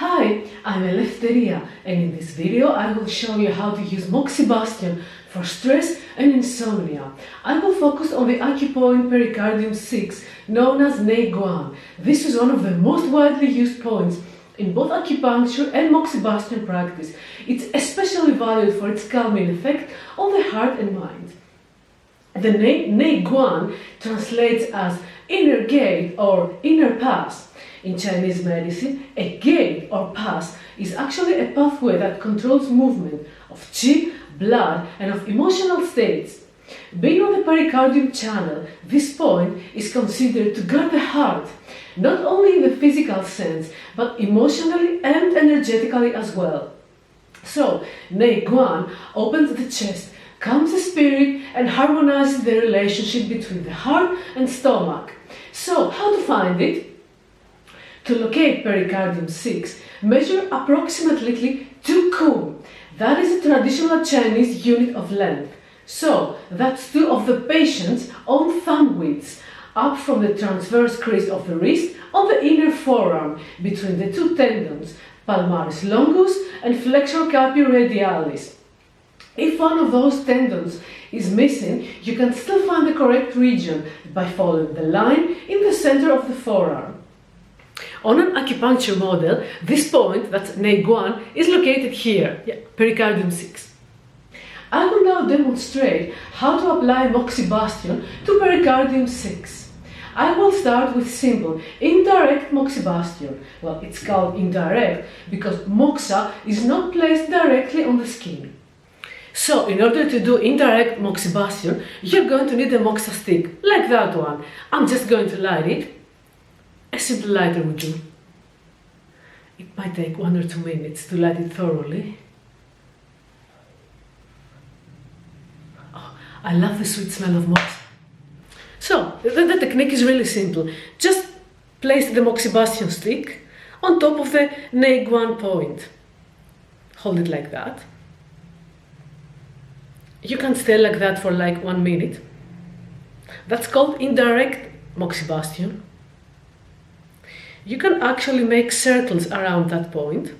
Hi, I'm Eleftheria, and in this video I will show you how to use Moxibustion for stress and insomnia. I will focus on the acupoint Pericardium 6, known as Nei Guan. This is one of the most widely used points in both acupuncture and Moxibustion practice. It's especially valued for its calming effect on the heart and mind. The Nei Guan translates as inner gate or inner pass. In Chinese medicine, a gate or pass is actually a pathway that controls movement of qi, blood, and of emotional states. Being on the pericardium channel, this point is considered to guard the heart, not only in the physical sense, but emotionally and energetically as well. So, Nei Guan opens the chest, calms the spirit, and harmonizes the relationship between the heart and stomach. So, how to find it? To locate Pericardium 6, measure approximately 2 kun. That is a traditional Chinese unit of length. So, that's 2 of the patient's own thumb widths, up from the transverse crease of the wrist on the inner forearm, between the 2 tendons, palmaris longus and flexor carpi radialis. If one of those tendons is missing, you can still find the correct region by following the line in the center of the forearm. On an acupuncture model, this point, that's Nei Guan, is located here, Pericardium 6. I will now demonstrate how to apply Moxibustion to Pericardium 6. I will start with simple, indirect Moxibustion. Well, it's called indirect because moxa is not placed directly on the skin. So, in order to do indirect Moxibustion, you're going to need a moxa stick, like that one. I'm just going to light it. A simple lighter would do. It might take 1 or 2 minutes to light it thoroughly. Oh, I love the sweet smell of moxa. So, the technique is really simple. Just place the Moxibustion stick on top of the Nei Guan point. Hold it like that. You can stay like that for like 1 minute. That's called indirect Moxibustion. You can actually make circles around that point.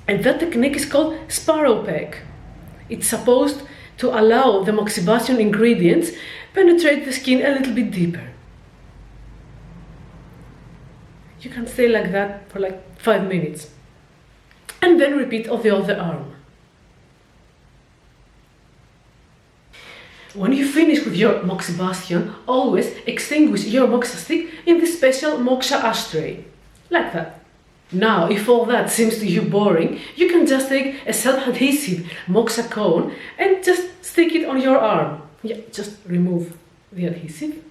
And that technique is called sparrow peg. It's supposed to allow the Moxibustion ingredients penetrate the skin a little bit deeper. You can stay like that for like 5 minutes. And then repeat on the other arm. When you finish with your Moxibustion, always extinguish your moxa stick in the special moxa ashtray. Like that. Now, if all that seems to you boring, you can just take a self-adhesive moxa cone and just stick it on your arm. Yeah, just remove the adhesive.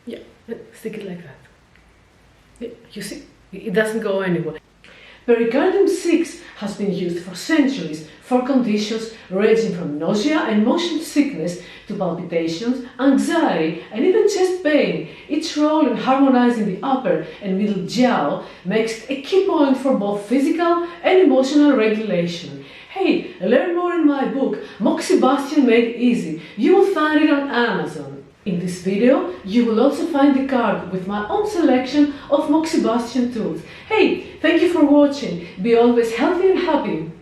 Yeah, and stick it like that. Yeah, you see, it doesn't go anywhere. Pericardium 6 has been used for centuries for conditions ranging from nausea and motion sickness to palpitations, anxiety, and even chest pain. Its role in harmonizing the upper and middle jiao makes it a key point for both physical and emotional regulation. Hey, learn more in my book, Moxibustion Made Easy. You will find it on Amazon. In this video, you will also find the card with my own selection of Moxibustion tools. Hey, thank you for watching. Be always healthy and happy.